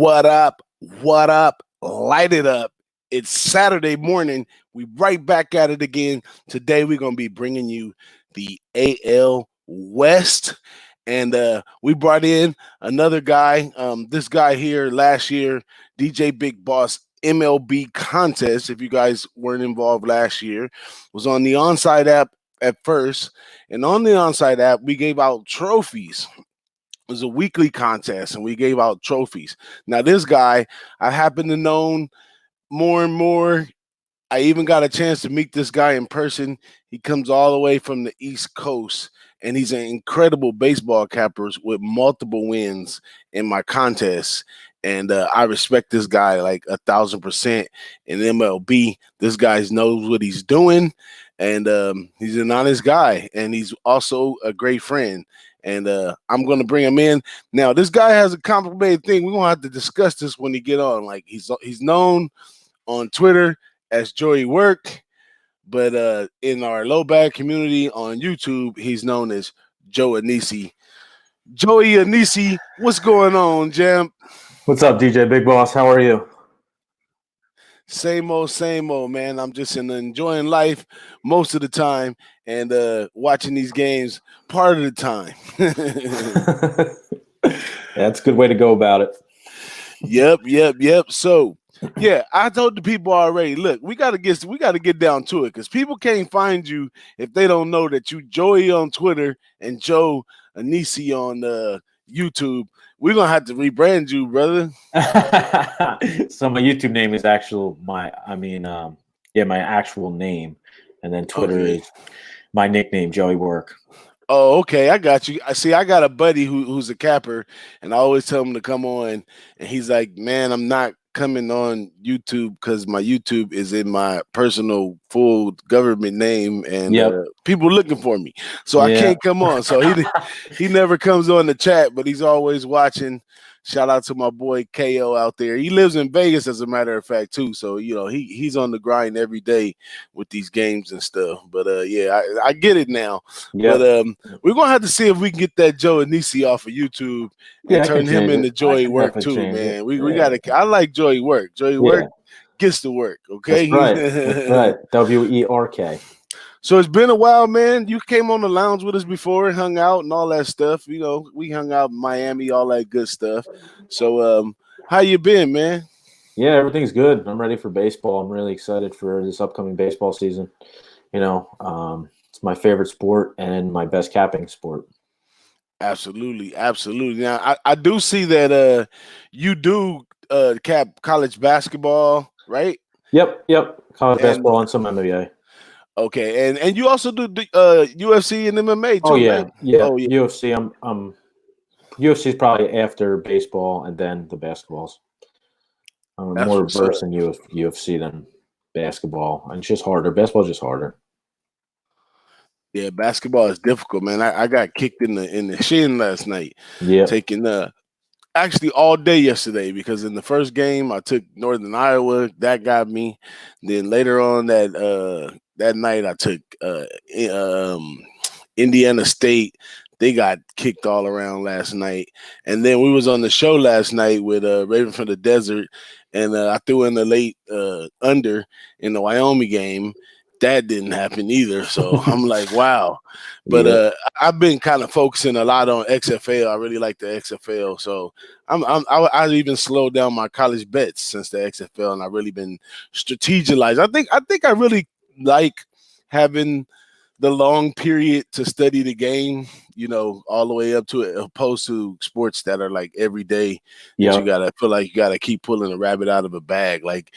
What up? What up? Light it up. It's Saturday morning. We right back at it again. Today we're going to be bringing you the AL West. And we brought in another guy. This guy here last year, DJ Bigboss MLB contest. If you guys weren't involved last year, was on the Onside app at first. And on the Onside app, we gave out trophies. It was a weekly contest, and we gave out trophies. Now, this guy, I happen to know more and more. I even got a chance to meet this guy in person. He comes all the way from the East Coast, and he's an incredible baseball capper with multiple wins in my contests. And I respect this guy like 1,000% in MLB. This guy knows what he's doing, and he's an honest guy, and he's also a great friend. And I'm going to bring him in. Now, this guy has a complicated thing. We're going to have to discuss this when he get on. Like, he's known on Twitter as Joey Work, but in our low bag community on YouTube, he's known as Joe Anisi. Joey Anisi, what's going on, Jam? What's up, DJ Bigboss? How are you? Same old, man. I'm just enjoying life most of the time and watching these games part of the time. That's a good way to go about it. Yep. So, yeah, I told the people already, look, we gotta get down to it because people can't find you if they don't know that you Joey on Twitter and Joe Anisi on YouTube. We're gonna have to rebrand you, brother. So my YouTube name is my actual name, and then Twitter is my nickname, Joey Work. Oh, okay, I got you. I got a buddy who's a capper, and I always tell him to come on, and he's like, "Man, I'm not coming on YouTube because my YouTube is in my personal full government name, and people looking for me, so I can't come on." So he never comes on the chat, but he's always watching. Shout out to my boy KO out there. He lives in Vegas, as a matter of fact, too. So, he's on the grind every day with these games and stuff. But, I get it now. Yep. But we're going to have to see if we can get that Joe Anisi off of YouTube and turn him into Joey Work, too, man. We got to – I like Joey Work. Joey Work gets to work, okay? That's right. WERK. So it's been a while, man. You came on the lounge with us before, hung out and all that stuff. We hung out in Miami, all that good stuff. So how you been, man? Yeah, everything's good. I'm ready for baseball. I'm really excited for this upcoming baseball season. It's my favorite sport and my best capping sport. Absolutely. Now, I do see that you do cap college basketball, right? Yep. College basketball and some NBA. Okay, and you also do UFC and MMA too, right? Yeah. UFC. UFC is probably after baseball and then the basketballs. I'm more versed in UFC than basketball, and it's just harder. Basketball is just harder. Yeah, basketball is difficult, man. I got kicked in the shin last night. Yeah, taking actually all day yesterday because in the first game I took Northern Iowa. That got me. Then later on that night I took Indiana State. They got kicked all around last night. And then we was on the show last night with Raven from the Desert, and I threw in the late under in the Wyoming game. That didn't happen either. So I'm like, wow. But I've been kind of focusing a lot on XFL. I really like the XFL. So I even slowed down my college bets since the XFL, and I've really been strategized. I think I really like having the long period to study the game, all the way up to it, opposed to sports that are like every day. You gotta feel like you gotta keep pulling a rabbit out of a bag. Like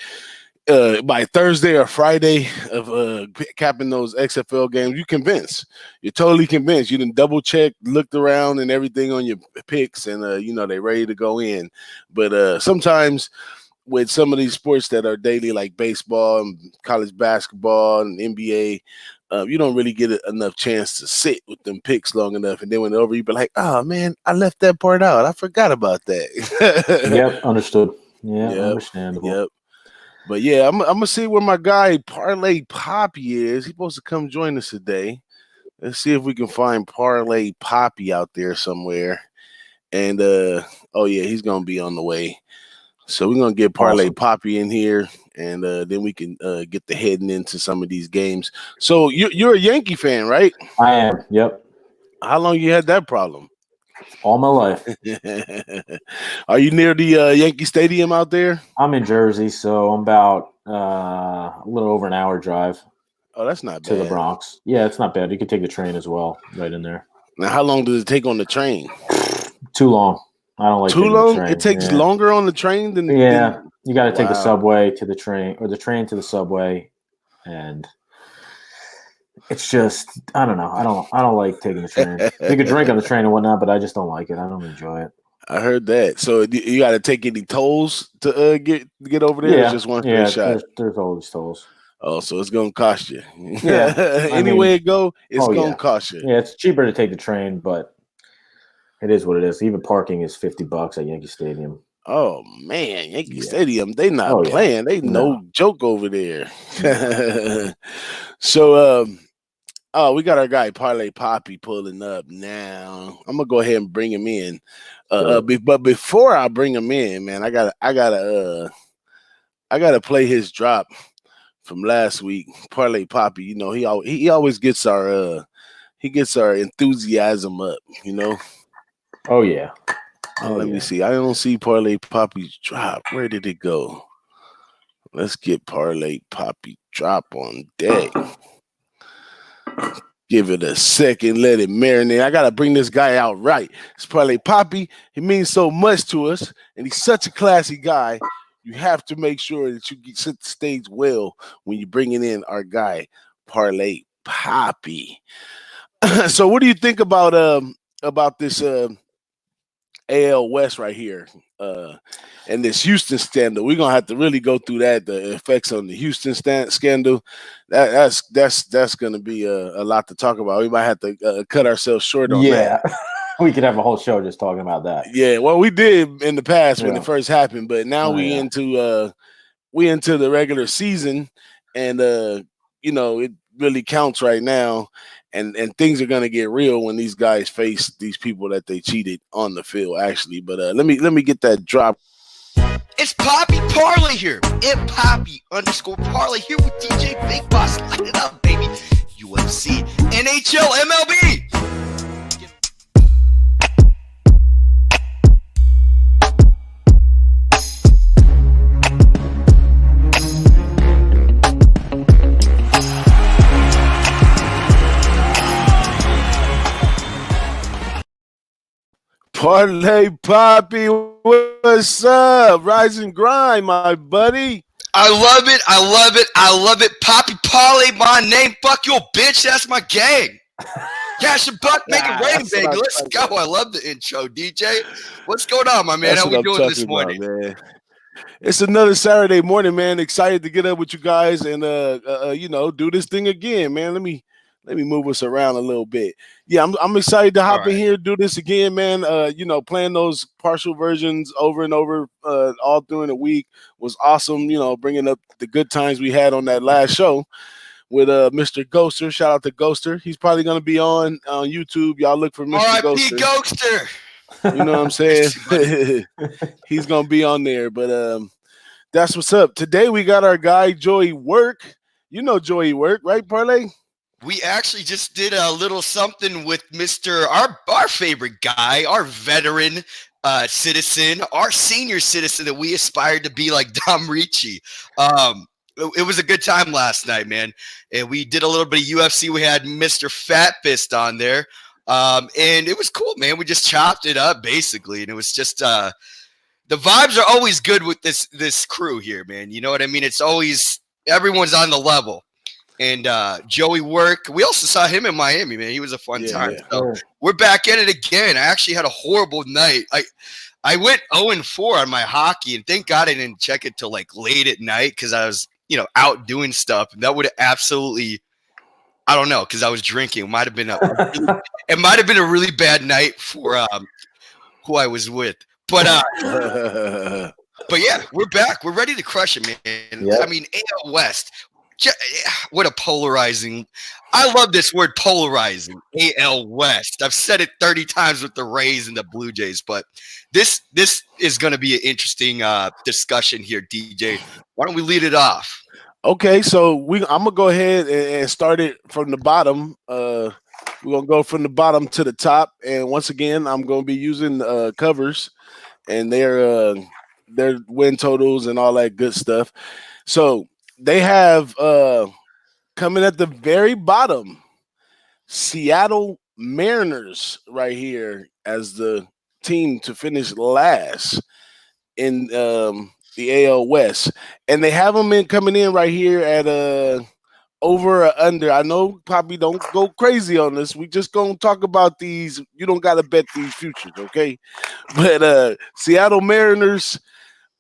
by Thursday or Friday of capping those XFL games, you're totally convinced. You done double check, looked around and everything on your picks, and they're ready to go in. But sometimes with some of these sports that are daily, like baseball and college basketball and NBA, you don't really get enough chance to sit with them picks long enough. And then when it's over, you be like, oh, man, I left that part out. I forgot about that. Yep, understood. Yeah, understandable. Yep. But, yeah, I'm going to see where my guy Parlay Poppy is. He's supposed to come join us today. Let's see if we can find Parlay Poppy out there somewhere. And, he's going to be on the way. So we're gonna get Parlay Awesome. Poppy in here, and then we can get the heading into some of these games. So you're a Yankee fan, right? I am. Yep. How long you had that problem? All my life. Are you near the Yankee Stadium out there? I'm in Jersey, so I'm about a little over an hour drive Oh, that's not to the bad. Bronx. Yeah, it's not bad. You could take the train as well, right in there. Now, how long does it take on the train? Too long. I don't like Too taking long? the train. It takes Yeah. longer on the train than Yeah, you got to take the Wow. subway to the train, or the train to the subway, and it's just I don't know. I don't like taking the train. You could drink on the train and whatnot, but I just don't like it. I don't enjoy it. I heard that. So you got to take any tolls to get over there? Or it's Yeah, just one straight yeah. shot. There's always tolls. Oh, so it's gonna cost you. Yeah, I Any mean, way it go, it's oh gonna yeah, cost you. yeah. It's cheaper to take the train, but it is what it is. Even parking is $50 at Yankee Stadium. Oh man, Yankee Yeah. Stadium, they not Oh, yeah. playing. They no No. joke over there. So oh, we got our guy Parlay Poppy pulling up now. I'm gonna go ahead and bring him in. But before I bring him in, man, I gotta play his drop from last week. Parlay Poppy, you know, he always gets our enthusiasm up, you know. Oh yeah. Let me see. I don't see Parlay Poppy's drop. Where did it go? Let's get Parlay Poppy drop on deck. Give it a second. Let it marinate. I got to bring this guy out right. It's Parlay Poppy. He means so much to us, and he's such a classy guy. You have to make sure that you set the stage well when you're bringing in our guy, Parlay Poppy. So what do you think about this AL West right here, and this Houston scandal? We're gonna have to really go through that. The effects on the Houston scandal. That's gonna be a lot to talk about. We might have to cut ourselves short on that. Yeah. We could have a whole show just talking about that. Yeah, well, we did in the past when it first happened, but now into the regular season, and you know, it really counts right now. And things are gonna get real when these guys face these people that they cheated on the field, actually. But let me get that drop. It's Poppy Parlay here. @Poppy_Parlay here with DJ Bigboss. Light it up, baby. UFC, NHL, MLB. Parlay Poppy, what's up? Rise and grind, my buddy. I love it. I love it. I love it. Poppy Parlay, my name. Fuck your bitch. That's my gang. Cash a buck, make it rain, baby. Let's go. I love the intro, DJ. What's going on, my man? That's How we doing this morning? Man. It's another Saturday morning, man. Excited to get up with you guys and you know, do this thing again, man. Let me move us around a little bit. Yeah, I'm excited to hop in here, do this again, man. You know, playing those partial versions over and over all during the week was awesome. You know, bringing up the good times we had on that last show with Mr. Ghoster. Shout out to Ghoster. He's probably going to be on YouTube. Y'all look for Mr. R.I.P. Ghoster. Ghoster. You know what I'm saying? He's going to be on there. But that's what's up. Today we got our guy, Joey Work. You know Joey Work, right, Parlay? We actually just did a little something with our favorite guy, our veteran citizen, our senior citizen that we aspired to be like Dom Rici. It was a good time last night, man. And we did a little bit of UFC. We had Mr. Fat Fist on there. And it was cool, man. We just chopped it up basically. And it was just the vibes are always good with this crew here, man. You know what I mean? It's always everyone's on the level. And Joey Work, we also saw him in Miami, man. He was a fun time. Yeah. So we're back at it again. I actually had a horrible night. I went 0-4 on my hockey, and thank God I didn't check it till like late at night because I was, you know, out doing stuff. And that would have absolutely, I don't know, because I was drinking. It might have been a really bad night for who I was with. But but yeah, we're back. We're ready to crush it, man. Yep. I mean, AL West. What a polarizing. I love this word polarizing. AL West. I've said it 30 times with the Rays and the Blue Jays, but this is going to be an interesting discussion here, DJ. Why don't we lead it off? Okay, so I'm gonna go ahead and start it from the bottom. We're gonna go from the bottom to the top, and once again, I'm gonna be using covers and their win totals and all that good stuff. So they have coming at the very bottom, Seattle Mariners right here as the team to finish last in the AL West, and they have them coming in right here at over or under. I know Poppy don't go crazy on this. We just gonna talk about these. You don't gotta bet these futures, okay? But Seattle Mariners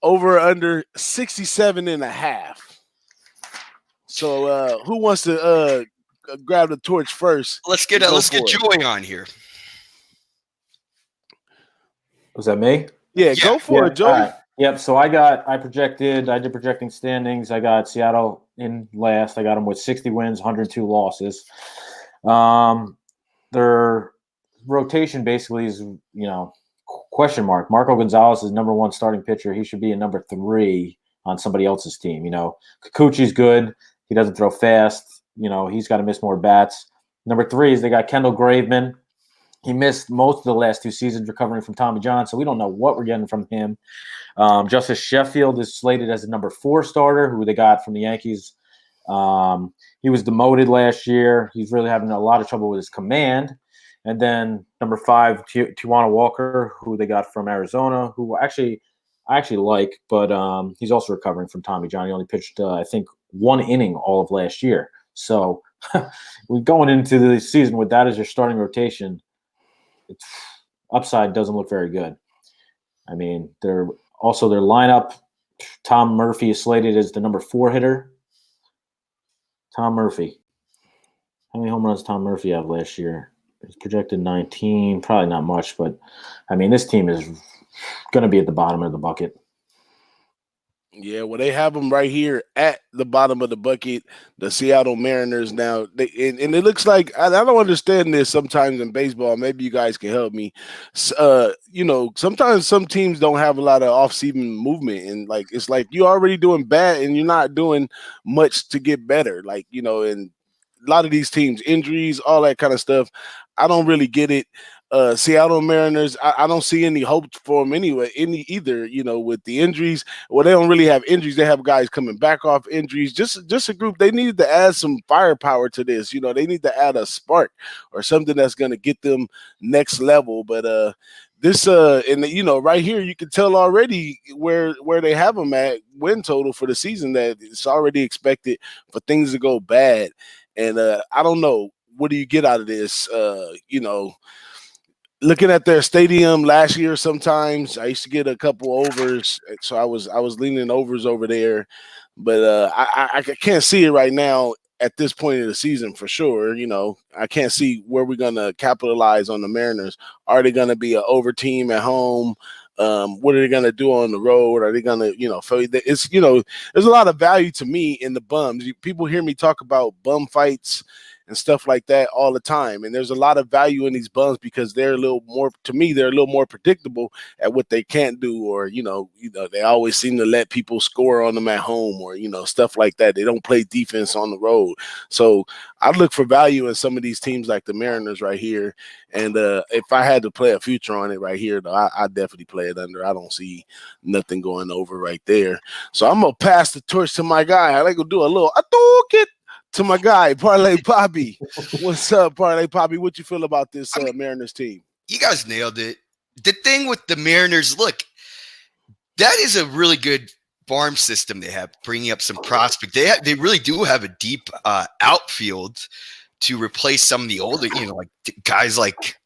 over or under 67.5. So who wants to grab the torch first? Let's get Joey on here. Was that me? Yeah, go for it, Joey. Right. Yep. So I did projecting standings. I got Seattle in last. I got them with 60 wins, 102 losses. Their rotation basically is, question mark. Marco Gonzalez is number 1 starting pitcher. He should be a number 3 on somebody else's team. Kikuchi's good. He doesn't throw fast. He's got to miss more bats. Number 3 is they got Kendall Graveman. He missed most of the last 2 seasons recovering from Tommy John, so we don't know what we're getting from him. Justice Sheffield is slated as a number 4 starter, who they got from the Yankees. He was demoted last year. He's really having a lot of trouble with his command. And then number 5, Tijuana Walker, who they got from Arizona, who I actually like, but he's also recovering from Tommy John. He only pitched, I think, 1 inning all of last year. So we're going into the season with that as your starting rotation. Its upside doesn't look very good. I mean, their lineup, Tom Murphy is slated as the number 4 hitter. Tom Murphy. How many home runs Tom Murphy have last year? He's projected 19, probably not much, but I mean, this team is going to be at the bottom of the bucket. Yeah, well, they have them right here at the bottom of the bucket, the Seattle Mariners. Now, and it looks like I don't understand this sometimes in baseball. Maybe you guys can help me. Sometimes some teams don't have a lot of off-season movement, and it's like you're already doing bad and you're not doing much to get better. And a lot of these teams, injuries, all that kind of stuff. I don't really get it. Seattle Mariners, I don't see any hope for them anyway, either, with the injuries. Well, they don't really have injuries. They have guys coming back off injuries. Just a group. They need to add some firepower to this. They need to add a spark or something that's going to get them next level. But right here, you can tell already where they have them at win total for the season, that it's already expected for things to go bad. And I don't know. What do you get out of this? Looking at their stadium last year, sometimes I used to get a couple overs, so I was leaning overs over there, but I can't see it right now at this point of the season for sure. I can't see where we're gonna capitalize on the Mariners. Are they gonna be an over team at home? What are they gonna do on the road? Are they gonna, it's there's a lot of value to me in the bums. People hear me talk about bum fights and stuff like that all the time. And there's a lot of value in these bums because they're a little more predictable at what they can't do, or, they always seem to let people score on them at home, or, stuff like that. They don't play defense on the road. So I look for value in some of these teams like the Mariners right here. And if I had to play a future on it right here, though, I definitely play it under. I don't see nothing going over right there. So I'm going to pass the torch to my guy. I like to do a little to my guy, Parlay Poppy. What's up, Parlay Poppy? What you feel about this Mariners team? You guys nailed it. The thing with the Mariners, look, that is a really good farm system they have, bringing up some prospect. They really do have a deep outfield to replace some of the older, like guys like,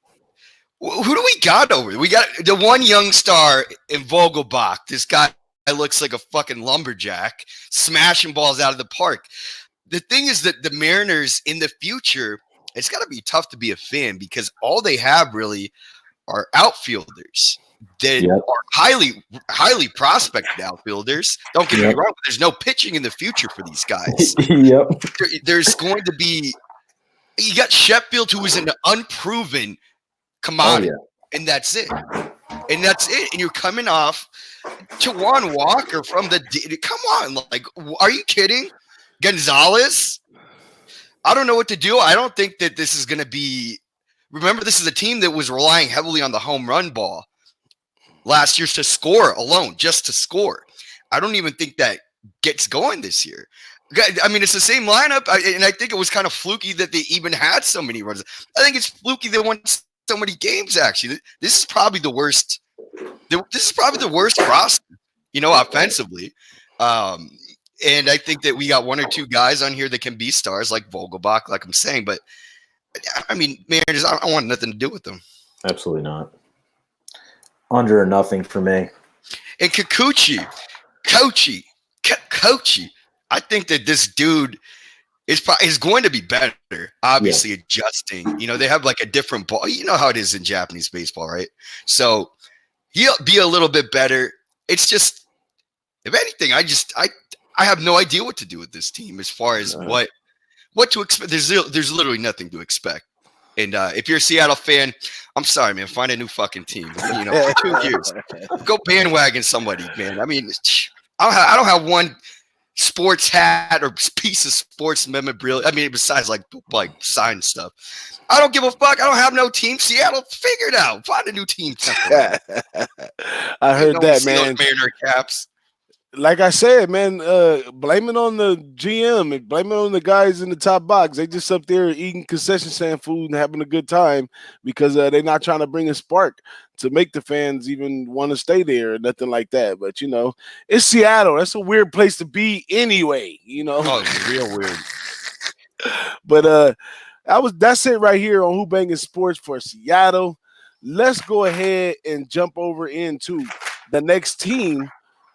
who do we got over? We got the one young star in Vogelbach. This guy looks like a fucking lumberjack, smashing balls out of the park. The thing is that the Mariners in the future, it's got to be tough to be a fan because all they have really are outfielders. that are highly prospected outfielders. Don't get me wrong, but there's no pitching in the future for these guys. There's going to be – you got Sheffield, who is an unproven commodity, and that's it. And that's it. And you're coming off Tawan Walker from the – come on. Like, are you kidding? Gonzalez? I don't know what to do. I don't think that this is going to be – remember, this is a team that was relying heavily on the home run ball last year to score alone, just to score. I don't even think that gets going this year. I mean, it's the same lineup, and I think it was kind of fluky that they even had so many runs. I think it's fluky they won so many games, actually. This is probably the worst. This is probably the worst roster, offensively. And I think that we got one or two guys on here that can be stars, like Vogelbach, like I'm saying. But, I mean, Mariners, I want nothing to do with them. Absolutely not. Under or nothing for me. And Kikuchi, Kochi. I think that this dude is going to be better, obviously adjusting. They have like a different ball. You know how it is in Japanese baseball, right? So he'll be a little bit better. It's just, if anything, I have no idea what to do with this team as far as what to expect. There's literally nothing to expect. And if you're a Seattle fan, I'm sorry, man. Find a new fucking team. For 2 years, go bandwagon somebody, man. I mean, I don't have one sports hat or piece of sports memorabilia. I mean, besides like signed stuff. I don't give a fuck. I don't have no team. Seattle, figure it out. Find a new team. I heard that, man. Mariner caps. Like I said, man, blame it on the GM and blame it on the guys in the top box. They just up there eating concession stand food and having a good time because they're not trying to bring a spark to make the fans even want to stay there or nothing like that. But, it's Seattle. That's a weird place to be anyway, Oh, it's real weird. But that's it right here on Who-Bangin Sports for Seattle. Let's go ahead and jump over into the next team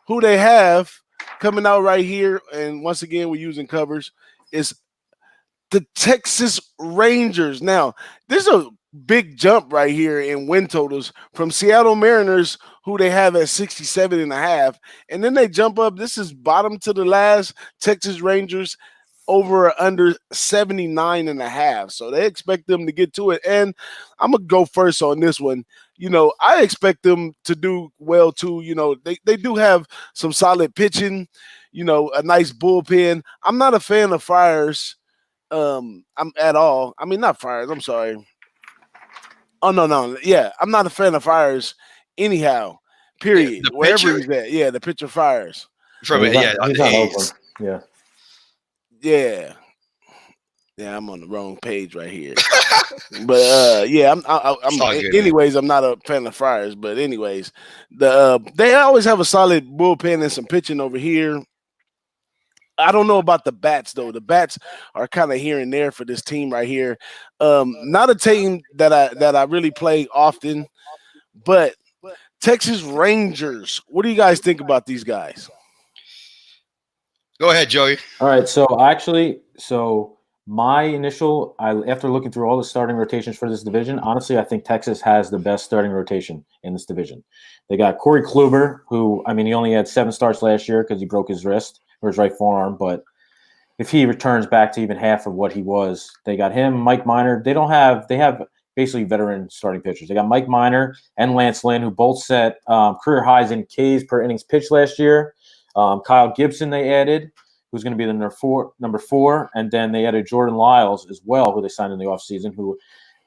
who they have coming out right here. And once again, we're using covers. Is the Texas Rangers. Now, there's a big jump right here in win totals from Seattle Mariners, who they have at 67.5. And then they jump up. This is bottom to the last. Texas Rangers over or under 79.5. So they expect them to get to it. And I'm going to go first on this one. I expect them to do well too. They do have some solid pitching, a nice bullpen. I'm not a fan of Friars. I'm at all. I mean, not Friars. I'm sorry. Oh, no. Yeah, I'm not a fan of Friars anyhow, period. The Wherever pitcher? he's at. Yeah, the pitcher Friars. From He's on not the A's. open. Yeah. Yeah, I'm on the wrong page right here. But I'm good, anyways, I'm not a fan of Friars, but anyways, they always have a solid bullpen and some pitching over here. I don't know about the bats though. The bats are kind of here and there for this team right here. Not a team that I really play often, but Texas Rangers. What do you guys think about these guys? Go ahead, Joey. All right. So my initial, after looking through all the starting rotations for this division, honestly, I think Texas has the best starting rotation in this division. They got Corey Kluber, who, I mean, he only had 7 starts last year because he broke his wrist or his right forearm. But if he returns back to even half of what he was, they got him, Mike Minor. They have basically veteran starting pitchers. They got Mike Minor and Lance Lynn, who both set career highs in Ks per innings pitched last year. Kyle Gibson they added, who's going to be the number four. And then they added Jordan Lyles as well, who they signed in the offseason, who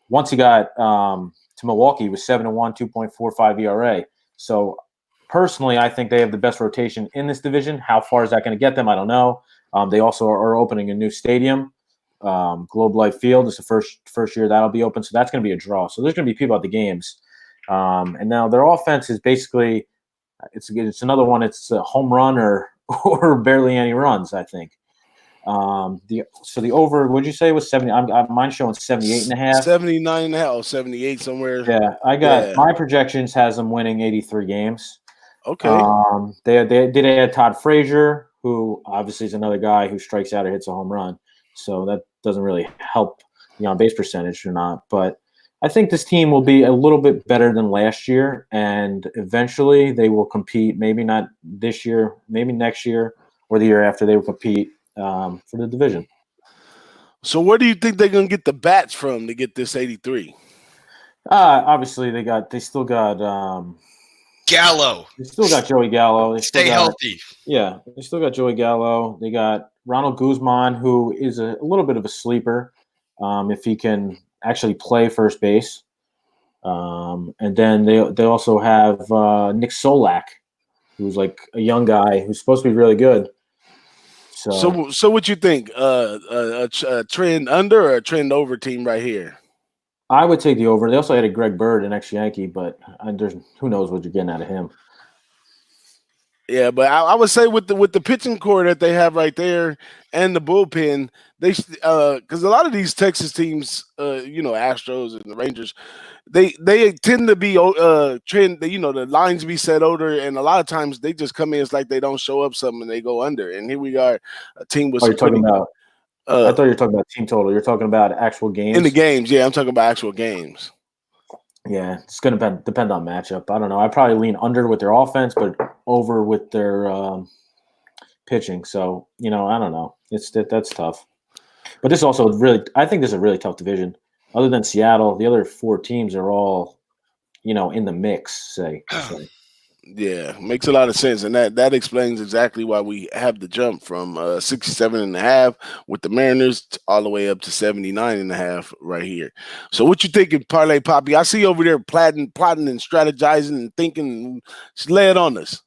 once he got to Milwaukee was 7-1, 2.45 ERA. So personally, I think they have the best rotation in this division. How far is that going to get them? I don't know. They also are opening a new stadium. Globe Life Field is the first year that'll be open. So that's going to be a draw. So there's going to be people at the games. And now their offense is basically, it's another one. It's a home run or barely any runs, I think. The over, what'd you say was 70? Mine's showing 78.5. 79.5, 78 somewhere. Yeah, I got my projections has them winning 83 games. Okay. They did add Todd Frazier, who obviously is another guy who strikes out or hits a home run. So that doesn't really help the on base percentage or not. But I think this team will be a little bit better than last year, and eventually they will compete. Maybe not this year, maybe next year or the year after. They will compete for the division. So where do you think they're gonna get the bats from to get this 83? Obviously they still got Gallo. They still got Joey Gallo. Stay healthy. Yeah, they still got Joey Gallo. They got Ronald Guzman, who is a little bit of a sleeper if he can actually play first base. And then they also have Nick Solak, who's like a young guy who's supposed to be really good. So what you think? A trend under or a trend over team right here? I would take the over. They also had a Greg Bird, an ex-Yankee, but who knows what you're getting out of him. Yeah, but I would say with the pitching core that they have right there and the bullpen, they because a lot of these Texas teams, Astros and the Rangers, they tend to be trend. The lines be set older, and a lot of times they just come in. It's like they don't show up something and they go under. And here we are, a team with. You're talking about. I thought you were talking about team total. You're talking about actual games. In the games, yeah, I'm talking about actual games. Yeah, it's going to depend on matchup. I don't know. I probably lean under with their offense, but over with their pitching. So I don't know. That's tough. But this is also I think this is a really tough division. Other than Seattle, the other 4 teams are all, in the mix. Say. Yeah, makes a lot of sense, and that explains exactly why we have the jump from 67.5 with the Mariners all the way up to 79.5 right here. So what you thinking, Parlay Poppy? I see you over there plotting and strategizing and thinking. Just lay it on us.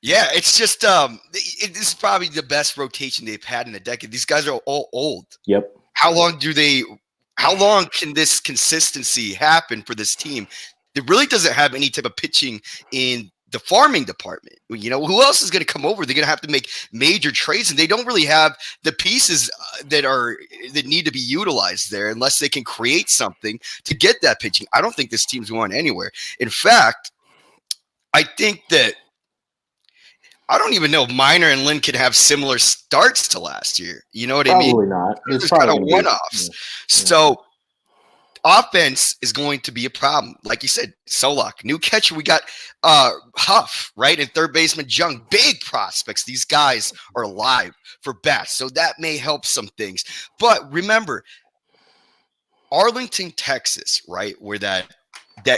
Yeah, it's just this is probably the best rotation they've had in a decade. These guys are all old. Yep. How long can this consistency happen for this team? It really doesn't have any type of pitching in the farming department. Who else is going to come over? They're going to have to make major trades, and they don't really have the pieces that need to be utilized there unless they can create something to get that pitching. I don't think this team's going anywhere. In fact, I think that I don't even know if Minor and Lynn could have similar starts to last year. You know what I mean? Probably not. It's kind of one-offs. Yeah. So offense is going to be a problem. Like you said, Solak, new catcher. We got Huff, right? And third baseman Jung. Big prospects. These guys are alive for bats. So that may help some things. But remember, Arlington, Texas, right? Where that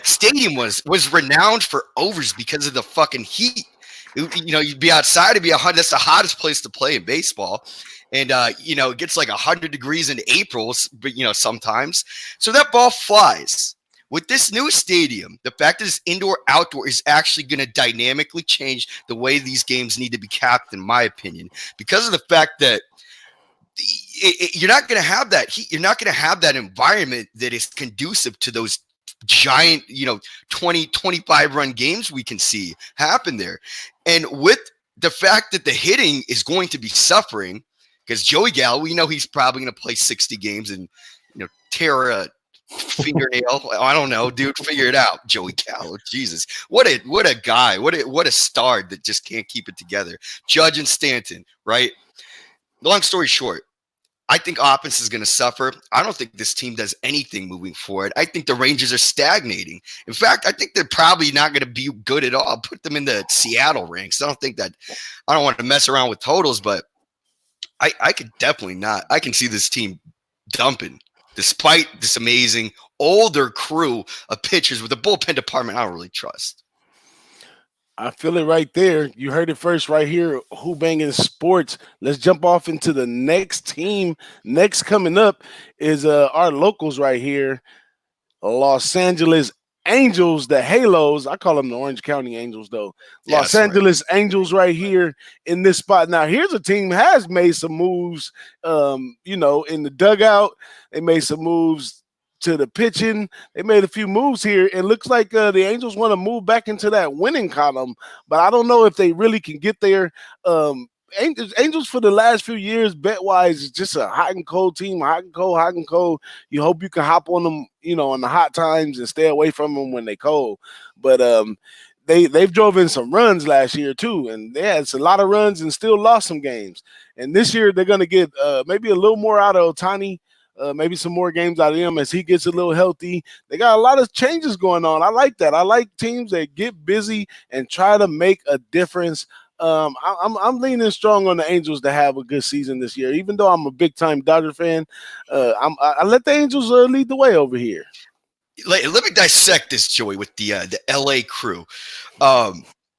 stadium was renowned for overs because of the fucking heat. You'd be outside, it'd be 100. That's the hottest place to play in baseball. And, it gets like 100 degrees in April, but, sometimes. So that ball flies. With this new stadium, the fact that it's indoor-outdoor is actually going to dynamically change the way these games need to be capped, in my opinion, because of the fact that you're not going to have that heat. You're not going to have that environment that is conducive to those giant, 20, 25-run games we can see happen there. And with the fact that the hitting is going to be suffering, because Joey Gallo, we know he's probably going to play 60 games and, tear a fingernail. I don't know, dude. Figure it out, Joey Gallo. Jesus, what a guy. What a star that just can't keep it together. Judge and Stanton, right? Long story short, I think offense is going to suffer. I don't think this team does anything moving forward. I think the Rangers are stagnating. In fact, I think they're probably not going to be good at all. I'll put them in the Seattle ranks. I don't want to mess around with totals, but I could definitely not. I can see this team dumping despite this amazing older crew of pitchers with a bullpen department I don't really trust. I feel it right there. You heard it first right here. Who-Bangin Sports. Let's jump off into the next team. Next coming up is our locals right here, Los Angeles Angels, the Halos. I call them the Orange County Angels, though. Yeah, Los Angeles Angels right here in this spot. Now, here's a team has made some moves, in the dugout. They made some moves to the pitching. They made a few moves here. It looks like the Angels want to move back into that winning column, but I don't know if they really can get there. Angels for the last few years, bet-wise, is just a hot and cold team, hot and cold. You hope you can hop on them, on the hot times and stay away from them when they cold. But they've drove in some runs last year too, and they had a lot of runs and still lost some games. And this year they're going to get maybe a little more out of Ohtani. maybe some more games out of him as he gets a little healthy. They got a lot of changes going on. I like that. I like teams that get busy and try to make a difference. I'm leaning strong on the Angels to have a good season this year, even though I'm a big time Dodger fan. I let the Angels lead the way over here. Let me dissect this, Joey, with the LA crew.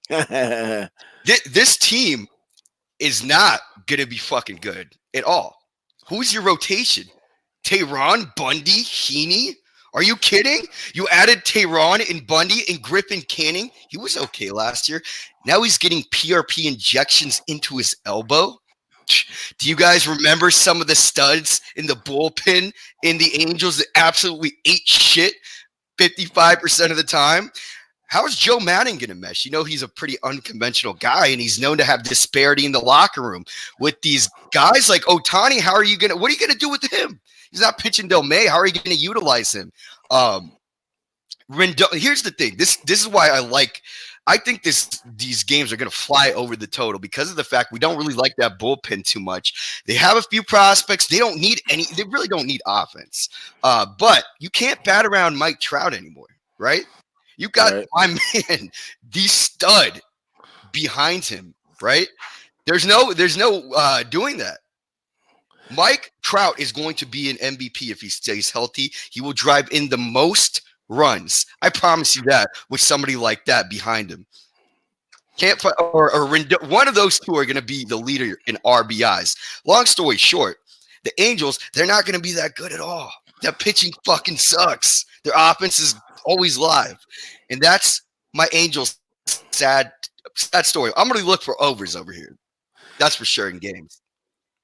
This team is not gonna be fucking good at all. Who's your rotation? Tehran, Bundy, Heaney? Are you kidding? You added Tehran and Bundy and Griffin Canning. He was okay last year. Now he's getting PRP injections into his elbow. Do you guys remember some of the studs in the bullpen in the Angels that absolutely ate shit 55% of the time? How is Joe Manning going to mesh? You know, he's a pretty unconventional guy, and he's known to have disparity in the locker room. With these guys like Ohtani, what are you going to do with him? He's not pitching Del May. How are you going to utilize him? Here's the thing. This is why I think these games are going to fly over the total because of the fact we don't really like that bullpen too much. They have a few prospects. They really don't need offense. But you can't bat around Mike Trout anymore, right? You got my man, the stud behind him, right? There's no doing that. Mike Trout is going to be an MVP if he stays healthy. He will drive in the most runs. I promise you that with somebody like that behind him. Can't play, or one of those two are going to be the leader in RBIs. Long story short, the Angels, they're not going to be that good at all. Their pitching fucking sucks. Their offense is always live. And that's my Angels' sad story. I'm going to look for overs over here. That's for sure in games.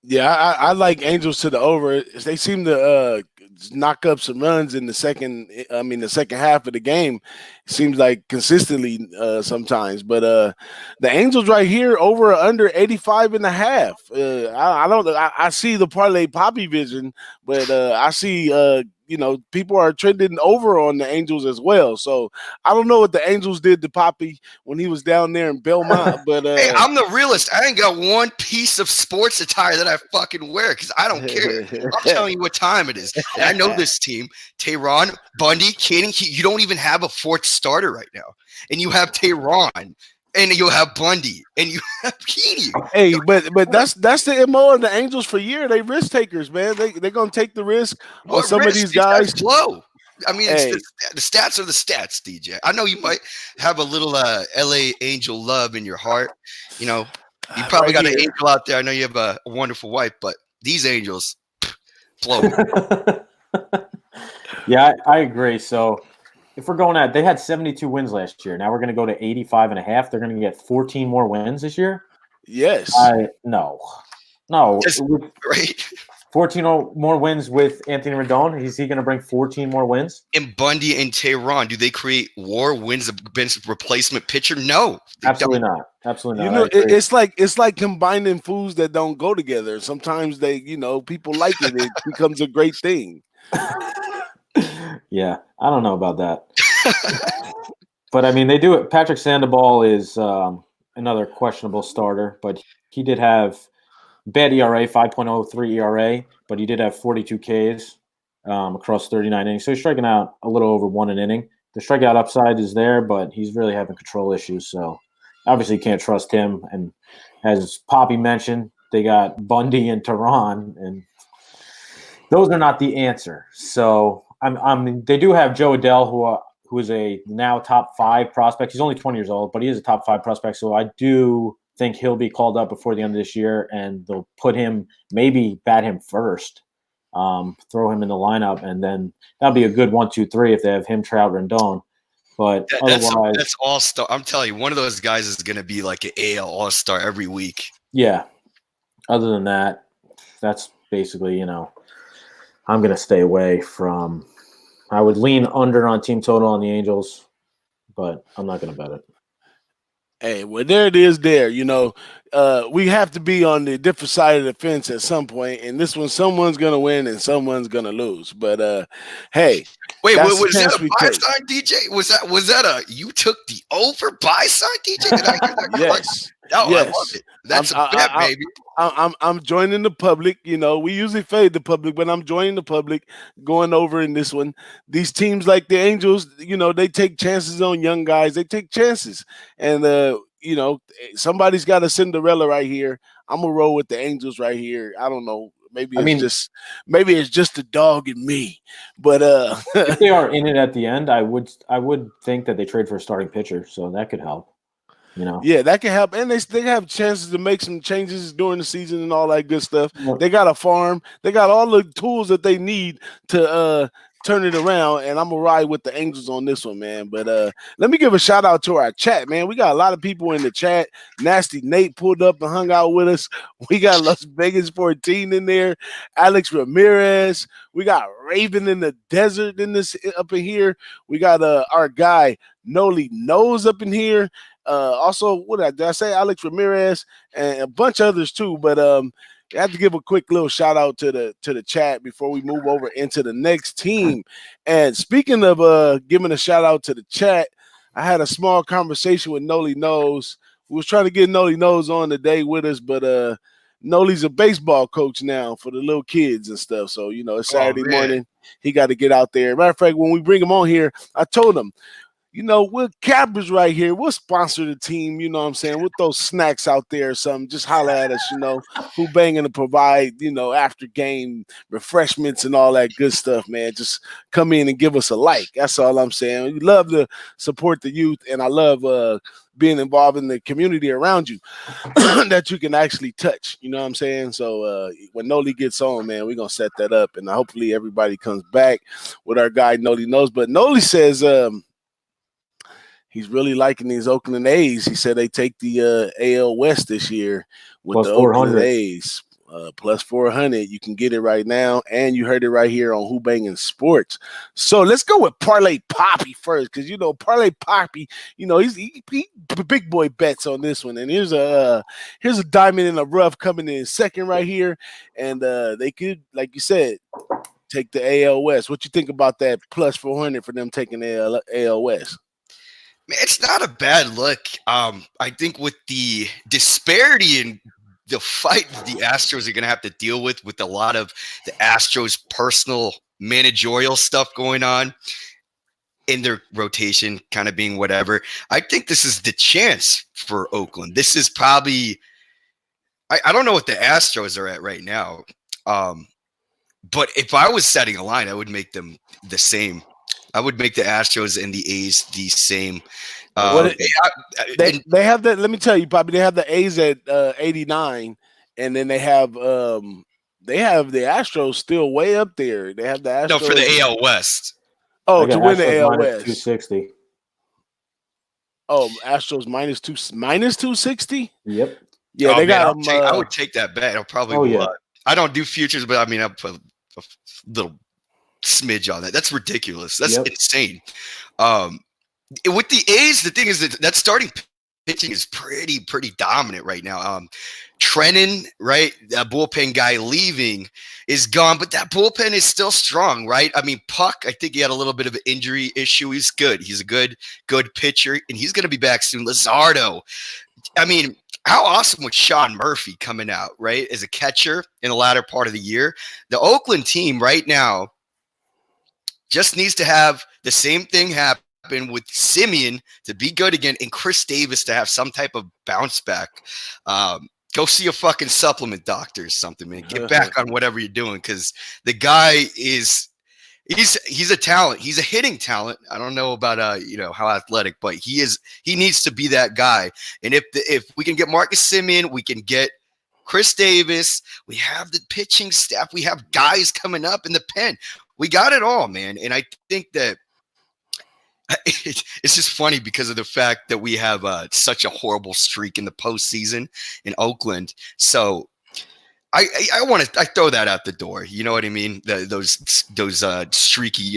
Yeah, I like Angels to the over. They seem to knock up some runs in the second half of the game. It seems like consistently sometimes. But the Angels right here over or under 85.5. I see the parlay poppy vision, but I see people are trending over on the Angels as well. So I don't know what the Angels did to Poppy when he was down there in Belmont. But hey, I'm the realist. I ain't got one piece of sports attire that I fucking wear because I don't care. I'm telling you what time it is. And I know this team. Tehran, Bundy, Canning. You don't even have a fourth starter right now. And you have Tehran. And you'll have Bundy, and you have Heaney. Hey, but that's the MO of the Angels for year. They risk takers, man. They're gonna take the risk on some of these guys. Slow. I mean, the stats are the stats, DJ. I know you might have a little LA Angel love in your heart. You know, you probably got an angel out there. I know you have a wonderful wife, but these Angels blow. Yeah, I agree. So. If we're going they had 72 wins last year. Now we're going to go to 85.5. They're going to get 14 more wins this year. Yes. No. Right. 14 more wins with Anthony Rendon. Is he going to bring 14 more wins? And Bundy and Tehran, do they create war wins against replacement pitcher? No, absolutely not. Absolutely not. You know, it's like combining foods that don't go together. Sometimes people like it. It becomes a great thing. Yeah, I don't know about that. But, I mean, they do it. Patrick Sandoval is another questionable starter, but he did have bad ERA, 5.03 ERA, but he did have 42 Ks across 39 innings. So he's striking out a little over one an inning. The strikeout upside is there, but he's really having control issues. So, obviously, you can't trust him. And as Poppy mentioned, they got Bundy and Tehran, and those are not the answer. So, they do have Joe Adell, who is a now top 5 prospect. He's only 20 years old, but he is a top 5 prospect. So I do think he'll be called up before the end of this year, and they'll put him, maybe bat him first, throw him in the lineup, and then that'll be a good 1-2-3 if they have him, Trout, Rendon. But otherwise, that's all-star. I'm telling you, one of those guys is going to be like an AL all-star every week. Yeah. Other than that, that's basically, I'm going to stay away from – I would lean under on team total on the Angels, but I'm not going to bet it. Hey, well, there it is there. We have to be on the different side of the fence at some point, and this one, someone's going to win and someone's going to lose. But, hey. Wait, was that a buy sign, DJ? Was that you took the over buy sign, DJ? Did I hear that? Yes. Oh, yes. I love it. That's a bet, baby. I'm joining the public. You know, we usually fade the public, but I'm joining the public, going over in this one. These teams like the Angels, you know, they take chances on young guys. They take chances, and you know, somebody's got a Cinderella right here. I'm gonna roll with the Angels right here. I don't know. I mean, Maybe it's just the dog in me, but if they are in it at the end, I would think that they trade for a starting pitcher, so that could help. You know, yeah, that can help, and they have chances to make some changes during the season and all that good stuff. Yeah. They got a farm, they got all the tools that they need to turn it around. And I'm gonna ride with the Angels on this one, man. But let me give a shout out to our chat, man. We got a lot of people in the chat. Nasty Nate pulled up and hung out with us. We got Las Vegas 14 in there. Alex Ramirez. We got Raven in the desert in this up in here. We got our guy Noli Nose up in here. Also, what did I say? Alex Ramirez and a bunch of others too. But I have to give a quick little shout out to the chat before we move over into the next team. And speaking of giving a shout out to the chat, I had a small conversation with Noli Nose. We was trying to get Noli Nose on today with us, but Noli's a baseball coach now for the little kids and stuff. So, you know, it's Saturday morning. He got to get out there. Matter of fact, when we bring him on here, I told him, you know, we're cappers right here. We'll sponsor the team, you know what I'm saying? With those snacks out there or something, just holler at us, you know, Who-Bangin to provide, you know, after game refreshments and all that good stuff, man. Just come in and give us a like. That's all I'm saying. We love to support the youth, and I love being involved in the community around you that you can actually touch, you know what I'm saying? So when Noli gets on, man, we're going to set that up, and hopefully everybody comes back with our guy Noli Knows. But Noli says, he's really liking these Oakland A's. He said they take the AL West this year with plus the 400. Oakland A's. Plus 400. You can get it right now. And you heard it right here on Who-Bangin Sports. So let's go with Parlay Poppy first, because, you know, Parlay Poppy, you know, he big boy bets on this one. And here's a diamond in the rough coming in second right here. And they could, like you said, take the AL West. What you think about that plus 400 for them taking the AL West? It's not a bad look. I think with the disparity in the fight the Astros are going to have to deal with a lot of the Astros' personal managerial stuff going on in their rotation, kind of being whatever, I think this is the chance for Oakland. This is probably – I don't know what the Astros are at right now, but if I was setting a line, I would make them the same. I would make the Astros and the A's the same. They have that. Let me tell you, Poppy. They have the A's at 89, and then they have the Astros still way up there. They have the Astros. No, for the AL West. Oh, to win the AL West. 260. Oh, Astros minus 260. Yep. Yeah, they got them. I would take that bet. I'll probably. I don't do futures, but I mean, I'll put a little smidge on that. That's ridiculous. That's insane. With the A's, the thing is that starting pitching is pretty dominant right now. Trennan, right, that bullpen guy leaving is gone, but that bullpen is still strong, right? I mean, Puck, I think he had a little bit of an injury issue. He's good. He's a good pitcher, and he's going to be back soon. Luzardo. I mean, how awesome was Sean Murphy coming out, right, as a catcher in the latter part of the year? The Oakland team right now just needs to have the same thing happen with Simeon to be good again and Chris Davis to have some type of bounce back. Go see a fucking supplement doctor or something, man. Get back on whatever you're doing, because the guy is he's a talent. He's a hitting talent. I don't know about how athletic, but he needs to be that guy. And if we can get Marcus Simeon, we can get Chris Davis. We have the pitching staff. We have guys coming up in the pen. We got it all, man. And I think that it's just funny because of the fact that we have such a horrible streak in the postseason in Oakland. So I throw that out the door. You know what I mean? Those streaky,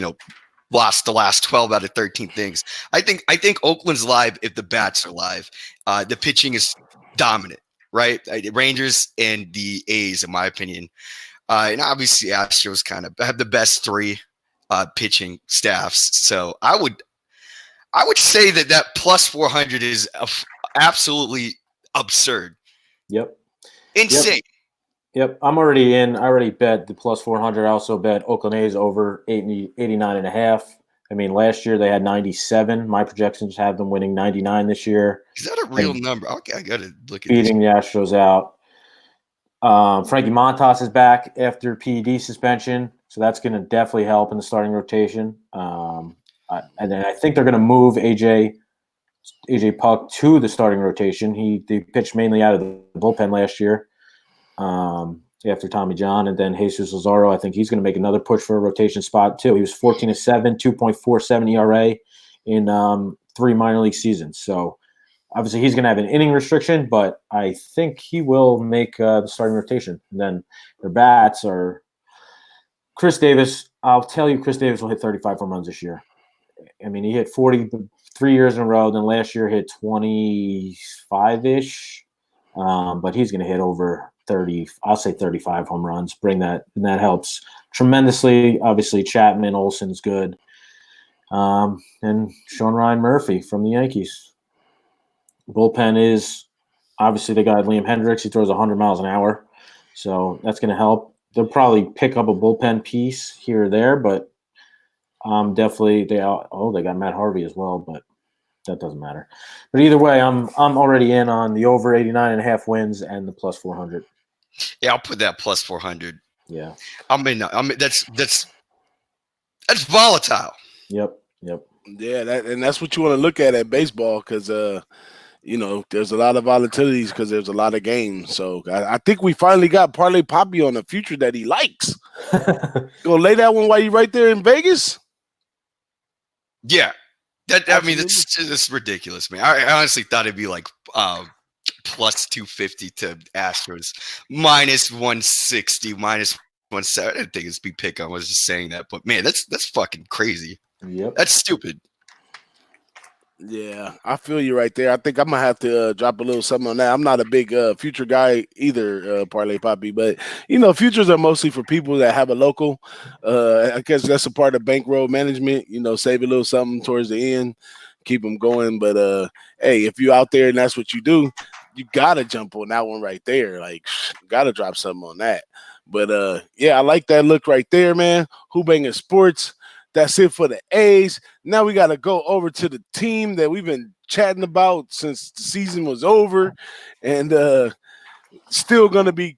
lost the last 12 out of 13 things. I think Oakland's live if the bats are live. The pitching is dominant, right? Rangers and the A's, in my opinion. And obviously Astros kind of have the best three pitching staffs. So I would say that plus 400 is absolutely absurd. Yep. Insane. Yep, I'm already in. I already bet the plus 400. I also bet Oakland A's over 89.5. I mean, last year they had 97. My projections have them winning 99 this year. Is that a real number? Okay, I got to look at beating the Astros out. Frankie Montas is back after PED suspension, so that's going to definitely help in the starting rotation. And then I think they're going to move AJ Puck to the starting rotation. They pitched mainly out of the bullpen last year after Tommy John, and then Jesus Lazaro. I think he's going to make another push for a rotation spot too. He was 14-7, 2.47 ERA in 3 minor league seasons. So obviously he's going to have an inning restriction, but I think he will make the starting rotation. And then their bats are Chris Davis. I'll tell you, Chris Davis will hit 35 home runs this year. I mean, he hit 40 3 years in a row. Then last year hit 25-ish. But he's going to hit over 30, I'll say 35 home runs, and that helps tremendously. Obviously, Chapman, Olsen's good. And Sean Ryan Murphy from the Yankees. Bullpen is, obviously, they got Liam Hendricks. He throws 100 miles an hour, so that's going to help. They'll probably pick up a bullpen piece here or there, but definitely they got Matt Harvey as well, but that doesn't matter. But either way, I'm already in on the over 89.5 wins and the plus 400. Yeah, I'll put that plus 400. Yeah, I mean that's volatile. Yep. Yeah, that's what you want to look at baseball, because there's a lot of volatilities because there's a lot of games. So I think we finally got Parlay Poppy on a future that he likes. Gonna lay that one while you right there in Vegas. Yeah, I mean it's ridiculous, man. I honestly thought it'd be like plus 250 to Astros, minus 160, minus 170. I didn't think it's be pick. I was just saying that, but man, that's fucking crazy. Yep, that's stupid. Yeah, I feel you right there. I think I'm gonna have to drop a little something on that. I'm not a big future guy either, Parlay Poppy, but futures are mostly for people that have a local. I guess that's a part of bankroll management. Save a little something towards the end, keep them going. But hey, if you out there and that's what you do, you gotta jump on that one right there. Like, gotta drop something on that. But yeah, I like that look right there, man. Who-Bangin Sports. That's it for the A's. Now we got to go over to the team that we've been chatting about since the season was over, and still going to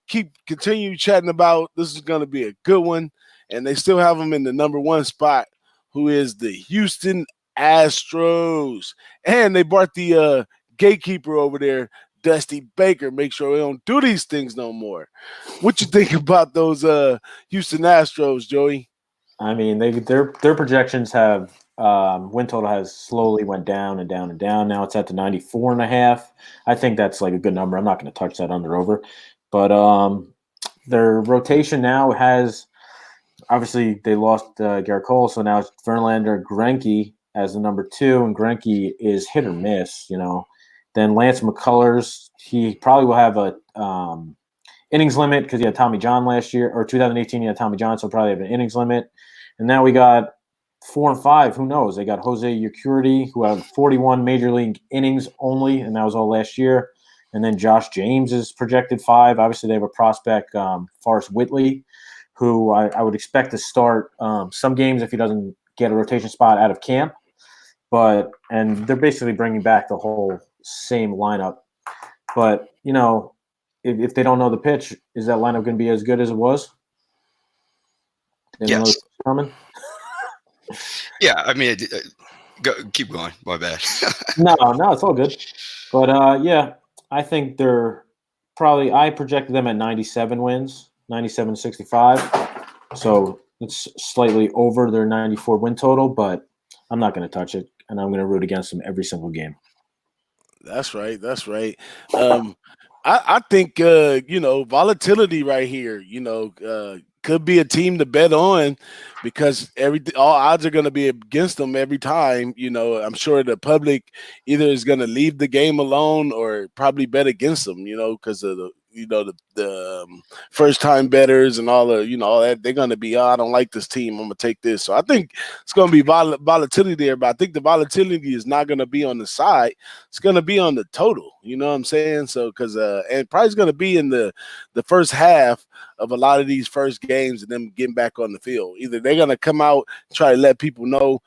continue chatting about. This is going to be a good one, and they still have them in the number 1 spot, who is the Houston Astros. And they brought the gatekeeper over there, Dusty Baker. Make sure we don't do these things no more. What you think about those Houston Astros, Joey? I mean, their projections have win total has slowly went down and down and down. Now it's at the 94.5. I think that's like a good number. I'm not going to touch that under over, but their rotation now has, obviously they lost Garrett Cole, so now it's Verlander, Greinke as the number 2, and Greinke is hit or miss. Then Lance McCullers, he probably will have a innings limit because he had Tommy John last year, or 2018 he had Tommy John, so probably have an innings limit. And now we got 4 and 5. Who knows? They got Jose Urquidy, who had 41 major league innings only, and that was all last year. And then Josh James is projected 5. Obviously, they have a prospect, Forrest Whitley, who I would expect to start some games if he doesn't get a rotation spot out of camp. And they're basically bringing back the whole same lineup. But, if they don't know the pitch, is that lineup going to be as good as it was? Yes. Coming? Yeah, I mean, keep going. My bad. No, it's all good. But yeah, I think they're probably. I projected them at 97 wins, 97-65. So it's slightly over their 94 win total, but I'm not going to touch it, and I'm going to root against them every single game. That's right. I think volatility right here. Could be a team to bet on, because all odds are going to be against them every time. I'm sure the public either is going to leave the game alone or probably bet against them. Because of the first time bettors and all that, they're going to be, I don't like this team, I'm going to take this. So I think it's going to be volatility there, but I think the volatility is not going to be on the side. It's going to be on the total. You know what I'm saying? So because and probably going to be in the first half of a lot of these first games and them getting back on the field. Either they're going to come out and try to let people know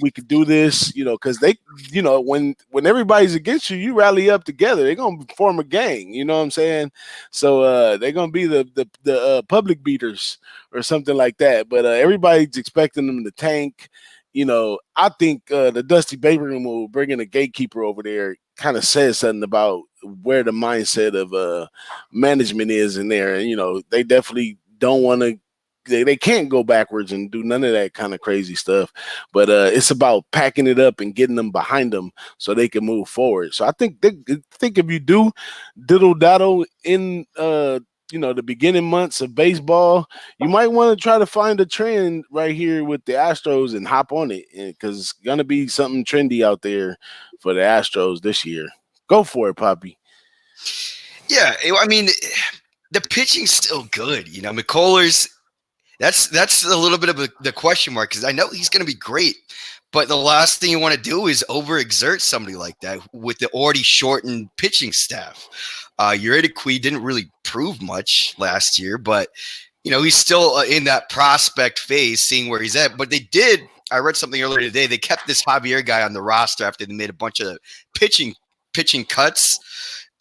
we could do this, because they, when everybody's against you, you rally up together. They're going to form a gang, you know what I'm saying? So they're going to be the public beaters or something like that. But everybody's expecting them to tank. I think the Dusty Baby Room will bring in a gatekeeper over there kind of says something about where the mindset of management is in there. And, they definitely don't want to, they can't go backwards and do none of that kind of crazy stuff. But it's about packing it up and getting them behind them so they can move forward. So I think if you do diddle-daddle in the beginning months of baseball, you might want to try to find a trend right here with the Astros and hop on it, because it's going to be something trendy out there for the Astros this year. Go for it, Poppy. Yeah, I mean, the pitching's still good. McCullers, that's a little bit of the question mark, because I know he's going to be great, but the last thing you want to do is overexert somebody like that with the already shortened pitching staff. Uridiquee didn't really prove much last year, but he's still in that prospect phase, seeing where he's at. But they did. I read something earlier today. They kept this Javier guy on the roster after they made a bunch of pitching cuts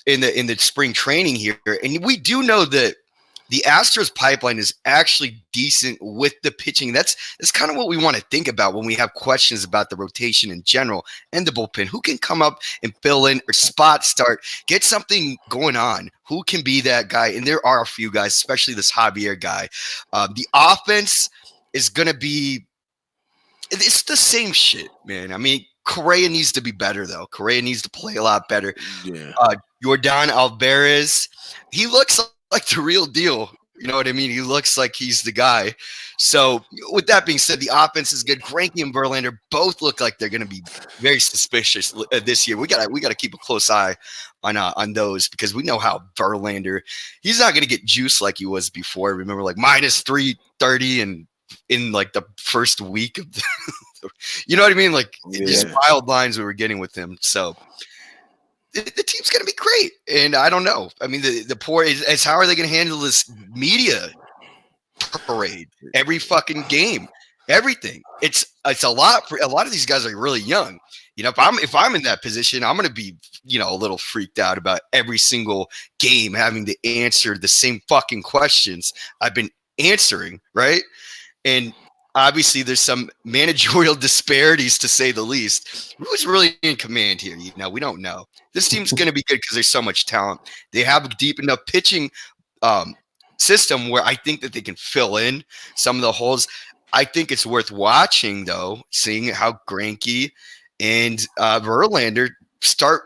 in the spring training here, and we do know that the Astros pipeline is actually decent with the pitching. That's kind of what we want to think about when we have questions about the rotation in general and the bullpen. Who can come up and fill in or spot start, get something going on? Who can be that guy? And there are a few guys, especially this Javier guy. The offense is going to be – it's the same shit, man. I mean, Correa needs to be better, though. Correa needs to play a lot better. Yeah. Yordan Alvarez, he looks like the real deal. You know what I mean? He looks like he's the guy. So with that being said, the offense is good. Greinke and Verlander both look like they're going to be very suspicious this year. We got to keep a close eye on those, because we know how Verlander, he's not going to get juice like he was before. Remember, like minus 330 and in like the first week of you know what I mean? Like these wild lines we were getting with him. So the team's going to be great. And I don't know. I mean, the poor is how are they going to handle this media parade every fucking game, everything. It's a lot for a lot of these guys are really young. If I'm in that position, I'm going to be, a little freaked out about every single game having to answer the same fucking questions I've been answering. Right. And obviously, there's some managerial disparities, to say the least. Who's really in command here? We don't know. This team's going to be good because there's so much talent. They have a deep enough pitching system where I think that they can fill in some of the holes. I think it's worth watching, though, seeing how Greinke and Verlander start,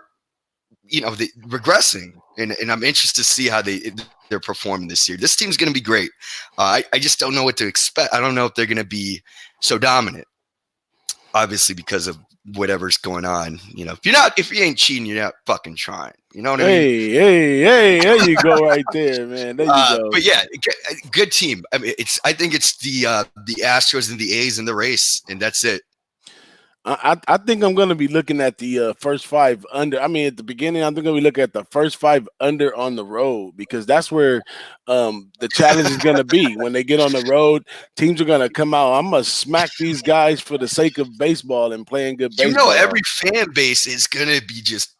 regressing. And I'm interested to see how they're performing this year. This team's going to be great. I just don't know what to expect. I don't know if they're going to be so dominant, obviously, because of whatever's going on. If you ain't cheating, you're not fucking trying. You know what I mean? Hey, there you go right there, man. There you go. But yeah, good team. I mean, I think it's the Astros and the A's in the race, and that's it. I think I'm going to be looking at the first five under. I mean, at the beginning, I'm going to be looking at the first five under on the road, because that's where the challenge is going to be. When they get on the road, teams are going to come out. I'm going to smack these guys for the sake of baseball and playing good baseball. Every fan base is going to be just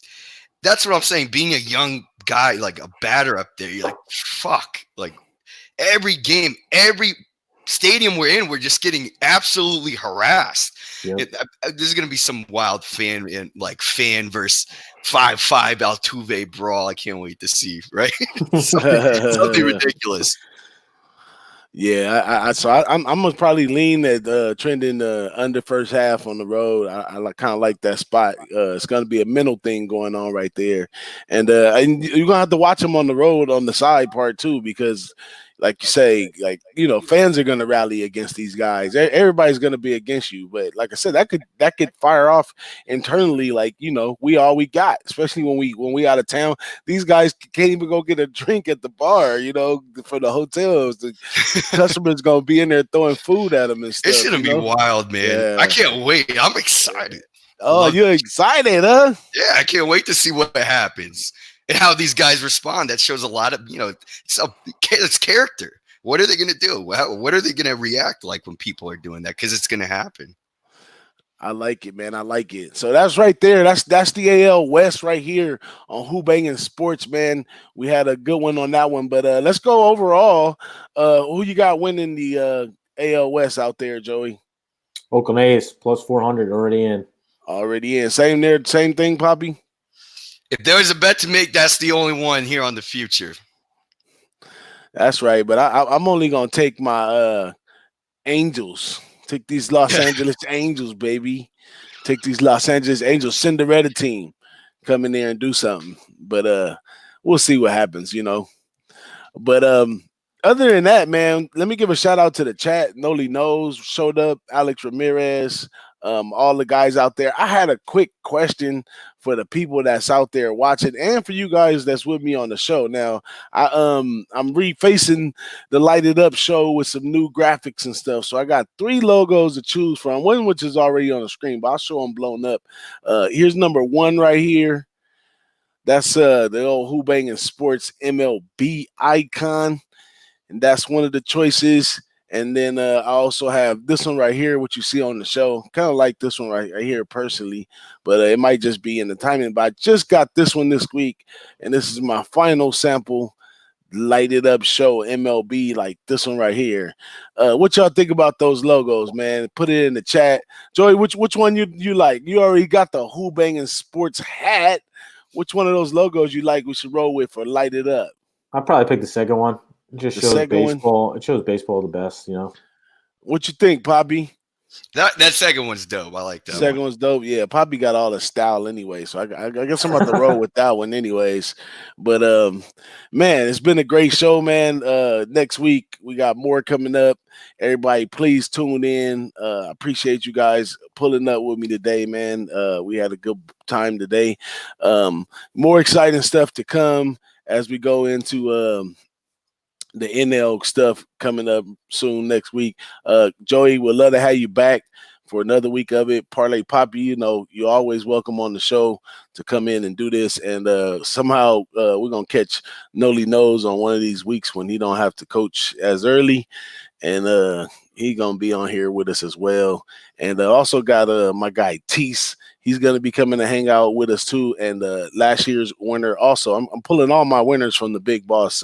– that's what I'm saying. Being a young guy, like a batter up there, you're like, fuck. Like every game, every – stadium we're in, we're just getting absolutely harassed. Yep. There's going to be some wild fan versus 5-5 Altuve brawl. I can't wait to see, right? something ridiculous. Yeah, I'm gonna probably lean at trending under first half on the road. I kind of like that spot. It's gonna be a mental thing going on right there, and you're gonna have to watch them on the road on the side part too, because like you say, like, fans are gonna rally against these guys. Everybody's gonna be against you. But like I said, that could fire off internally. Like, we all we got, especially when we out of town. These guys can't even go get a drink at the bar. For the hotels, the customers gonna be in there throwing food at them and stuff. It's gonna be wild, man. Yeah. I can't wait. I'm excited. Oh, you're excited, huh? Yeah, I can't wait to see what happens and how these guys respond. That shows a lot of, it's character. What are they going to do? What are they going to react like when people are doing that? Because it's going to happen. I like it, man. I like it. So that's right there. That's the AL West right here on Who-Bangin Sports, man. We had a good one on that one. But let's go overall. Who you got winning the AL West out there, Joey? Oakland A's plus 400 already in. Already in. Same there. Same thing, Poppy? If there was a bet to make, that's the only one here on the future. That's right. But I'm only going to take my Angels. Take these Los Angeles Angels, baby. Take these Los Angeles Angels Cinderella team. Come in there and do something. But we'll see what happens, But other than that, man, let me give a shout out to the chat. Noli Knows showed up. Alex Ramirez. All the guys out there. I had a quick question for the people that's out there watching, and for you guys that's with me on the show. Now, I'm refacing the Lighted Up show with some new graphics and stuff. So I got 3 logos to choose from. One which is already on the screen, but I'll show them blown up. Here's number 1 right here. That's the old Who-Bangin Sports MLB icon, and that's one of the choices. And then I also have this one right here, what you see on the show. Kind of like this one right here personally, but it might just be in the timing. But I just got this one this week, and this is my final sample Lighted Up show MLB, like this one right here. What y'all think about those logos, man? Put it in the chat. Joey, which one you like? You already got the Who-Bangin Sports hat. Which one of those logos you like we should roll with for Lighted Up? I'll probably pick the second one. It just shows baseball. One? It shows baseball the best, What you think, Poppy? That second one's dope. I like that. Second one's dope. Yeah, Poppy got all the style anyway, so I guess I'm about to roll with that one anyways. But man, it's been a great show, man. Next week we got more coming up. Everybody, please tune in. I appreciate you guys pulling up with me today, man. We had a good time today. More exciting stuff to come as we go into the NL stuff coming up soon next week. Joey, we'd love to have you back for another week of it. Parlay Poppy, you're always welcome on the show to come in and do this. And somehow we're going to catch Noli Knows on one of these weeks when he don't have to coach as early. And he going to be on here with us as well. And also got my guy Tease. He's going to be coming to hang out with us too. And last year's winner also. I'm pulling all my winners from the Big Boss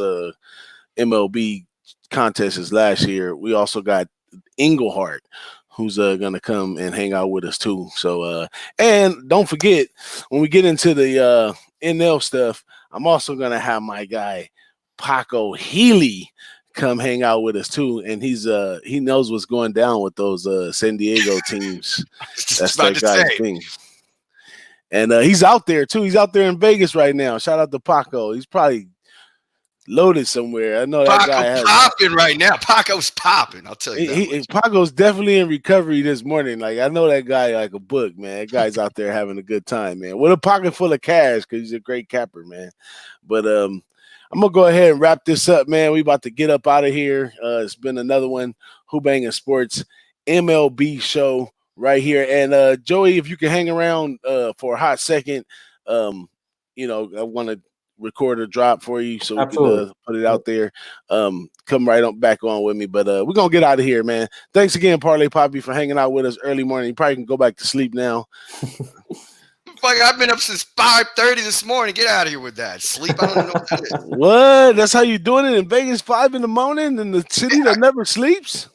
MLB contest is last year. We also got Englehart, who's gonna come and hang out with us too. So and don't forget, when we get into the NL stuff, I'm also gonna have my guy Paco Healy come hang out with us too. And he knows what's going down with those San Diego teams. That's that guy's thing. And he's out there too. He's out there in Vegas right now. Shout out to Paco. He's probably loaded somewhere. I know that guy has popping right now. Paco's popping. I'll tell you. Paco's definitely in recovery this morning. Like, I know that guy like a book, man. That guy's out there having a good time, man. With a pocket full of cash because he's a great capper, man. But I'm gonna go ahead and wrap this up, man. We about to get up out of here. It's been another one, Who-Bangin Sports MLB show right here. And Joey, if you can hang around for a hot second, I want to record a drop for you so we can put it out there. Come right on back on with me, but we're gonna get out of here, man. Thanks again, Parlay Poppy, for hanging out with us early morning. You probably can go back to sleep now. Fuck, I've been up since 5:30 this morning. Get out of here with that sleep. I don't know what that is. What? That's how you doing it in Vegas, 5 in the morning in the city that never sleeps?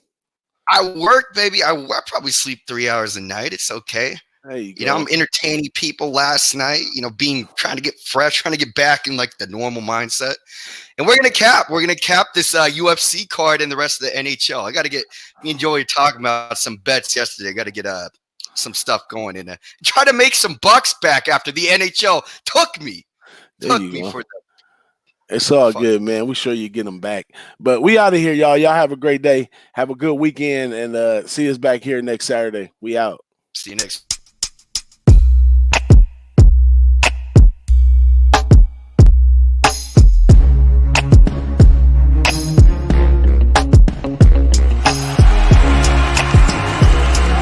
I work, baby. I probably sleep 3 hours a night. It's okay. I'm entertaining people last night, trying to get fresh, trying to get back in like the normal mindset. And we're going to cap this UFC card and the rest of the NHL. I got to get, me and Joey talking about some bets yesterday. I got to get some stuff going in there. Try to make some bucks back after the NHL took me for that. It's all Fuck. good, man. We sure you get them back. But we out of here, y'all. Y'all have a great day. Have a good weekend, and see us back here next Saturday. We out. See you next